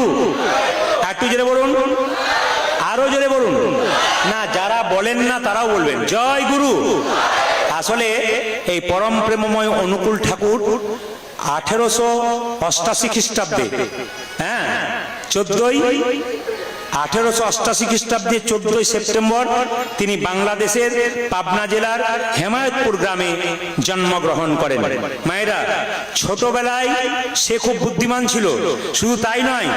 গুরু, একটু জোরে বলুন, আরো জোরে বলুন। না, যারা বলেন না তারাও বলবেন জয় গুরু। আসলে এই পরম প্রেমময় অনুকূল ঠাকুর 1888 খ্রিস্টাব্দে, হ্যাঁ 1888 খ্রিস্টাব্দে 14 সেপ্টেম্বর তিনি বাংলাদেশের পাবনা জেলার হেমায়তপুর গ্রামে জন্মগ্রহণ করেন। মায়েরা, ছোটবেলায় সে খুব বুদ্ধিমান ছিল। শুধু তাই নয়,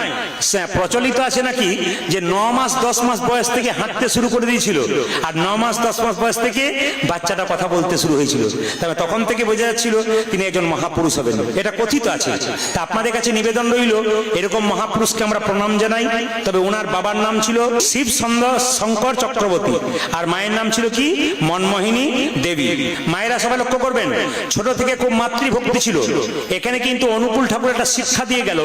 প্রচলিত আছে নাকি যে 9 মাস 10 মাস বয়স থেকে হাঁটতে শুরু করে দিয়েছিল, আর 9 মাস 10 মাস বয়স থেকে বাচ্চাটা কথা বলতে শুরু হয়েছিল। তবে তখন থেকে বোঝা যাচ্ছিল তিনি একজন মহাপুরুষ হবেন, এটা কথিত আছে। তা আপনাদের কাছে নিবেদন রইল, এরকম মহাপুরুষকে আমরা প্রণাম জানাই। তবে ওনার বাবার নাম ছিল শিব শঙ্কর চক্রবর্তী, আর মায়ের নাম ছিল কি মনমোহিনী দেবী। মায়েরা সবাই লক্ষ্য করবেন, ছোট থেকে খুব মাতৃভক্তি ছিল। এখানে কিন্তু অনুকূল ঠাকুর একটা শিক্ষা দিয়ে গেল,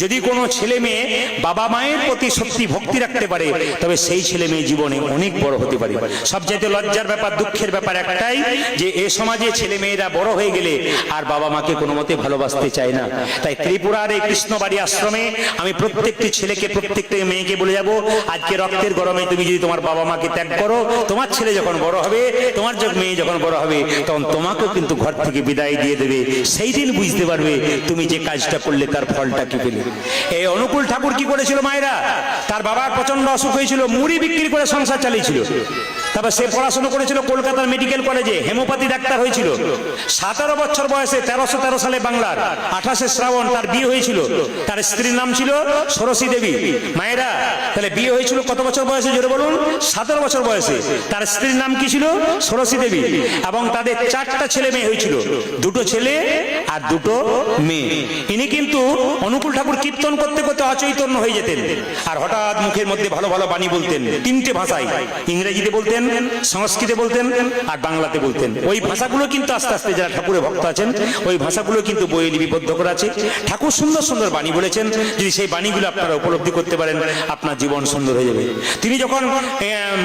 যদি কোনো ছেলে মেয়ে বাবা মায়ের প্রতি সত্যি ভক্তি রাখতে পারে, তবে সেই ছেলে মেয়ে জীবনে অনেক বড় হতে পারে। সবচাইতে লজ্জার ব্যাপার, দুঃখের ব্যাপার একটাই, যে এ সমাজে ছেলে মেয়েরা বড় হয়ে গেলে আর বাবা মাকে কোনো মতে ভালোবাসতে চায় না। তাই ত্রিপুরার এই কৃষ্ণবাড়ি আশ্রমে আমি প্রত্যেকটি ছেলেকে, প্রত্যেকটি মেয়েকে বলে যাব, আজকে রক্তের গরমে তুমি যদি তোমার বাবা মাকে ত্যাগ করো, তোমার ছেলে যখন বড় হবে, তোমার মেয়ে যখন বড় হবে, তখন তোমাকেও কিন্তু ঘর থেকে বিদায় দিয়ে দেবে। সেই দিন বুঝতে পারবে তুমি যে কাজটা করলে তার ফলটা কি পেলে। এই অনুকূল ঠাকুর কি করেছিল মায়েরা, তার বাবার প্রচন্ড অসুখ হয়েছিল, মুড়ি বিক্রি করে সংসার চালিয়েছিল। তারপর সে পড়াশোনা করেছিল কলকাতার মেডিকেল কলেজে, হেমোপ্যাথি ডাক্তার হয়েছিল। 17 বছর বয়সে 1313 সালে বাংলার 28 শ্রাবণ তার বিয়ে হয়েছিল। তার স্ত্রীর নাম ছিল ষোড়শী দেবী। মায়েরা, তাহলে বিয়ে হয়েছিল কত বছর বয়সে জোরে বলুন? 17 বছর বয়সে। তার স্ত্রীর নাম কি ছিল? ষোড়শী দেবী। এবং তাদের 4টা ছেলে মেয়ে হয়েছিল, 2টো ছেলে আর 2টো মেয়ে। ইনি কিন্তু অনুকূল ঠাকুর কীর্তন করতে করতে অচৈতন্য হয়ে যেতেন, আর হঠাৎ মুখের মধ্যে ভালো ভালো বাণী বলতেন 3টে ভাষায়, ইংরেজিতে বলতেন, সংস্কৃতে বলতেন আর বাংলাতে বলতেন। ওই ভাষাগুলো কিন্তু আস্তে আস্তে যারা ঠাকুরের ভক্ত আছেন, ওই ভাষাগুলো কিন্তু বইয়ে লিপিবদ্ধ করা আছে। ঠাকুর সুন্দর সুন্দর বাণী বলেছেন, যদি সেই বাণীগুলো আপনারা উপলব্ধি করতে পারেন, আপনার জীবন সুন্দর হয়ে যাবে। তিনি যখন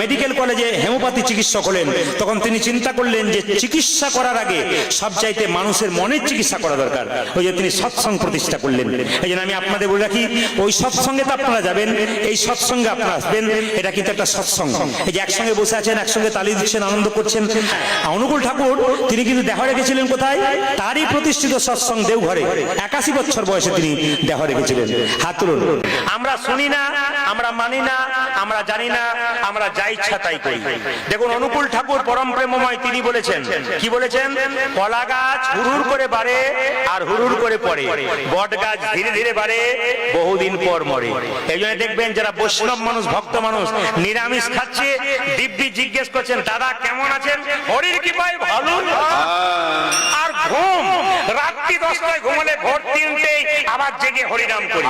মেডিকেল কলেজে হেমোপ্যাথি চিকিৎসক হলেন, তখন তিনি চিন্তা করলেন যে চিকিৎসা করার আগে সবচাইতে মানুষের মনের চিকিৎসা করা দরকার। ওই যে তিনি সৎসঙ্গ প্রতিষ্ঠা করলেন। এই জন্য আমি আপনাদের বলে রাখি, ওই সৎসঙ্গে তো আপনারা যাবেন, এই সৎসঙ্গে আপনারা আসবেন, এটা কিন্তু একটা সৎসঙ্গ। এই যে একসঙ্গে বসে আছেন, একসঙ্গে তালি দিচ্ছেন, আনন্দ করছেন। অনুকূল ঠাকুর তিনি কিন্তু দেহ রেখেছিলেন কোথায়? তারই প্রতিষ্ঠিত সৎসঙ্গ দেওঘরে। 81 বছর বয়সে তিনি দেহ রেখেছিলেন। হাত তুলুন। আমরা শুনি না, আমরা মানি না, আমরা জানি না, আমরা যা ইচ্ছা তাই করি। দেখুন অনুকূল ঠাকুর পরম প্রেমময়, তিনি বলেছেন, কি বলেছেন? কলা গাছ হুড়ুর করে বাড়ে আর হুড়ুর করে পড়ে, বট গাছ ধীরে ধীরে বাড়ে, বহুদিন পর মরে। এই জন্য দেখবেন যারা বৈষ্ণব মানুষ, ভক্ত মানুষ, নিরামিষ খাচ্ছে, দিব্যি জিজ্ঞেস করছেন, দাদা কেমন আছেন? হরির কৃপায় ভালো। আর ঘুম, রাত্রি 10টায় ঘুমালে ভোর 3টেই আবার জেগে হরিনাম করি।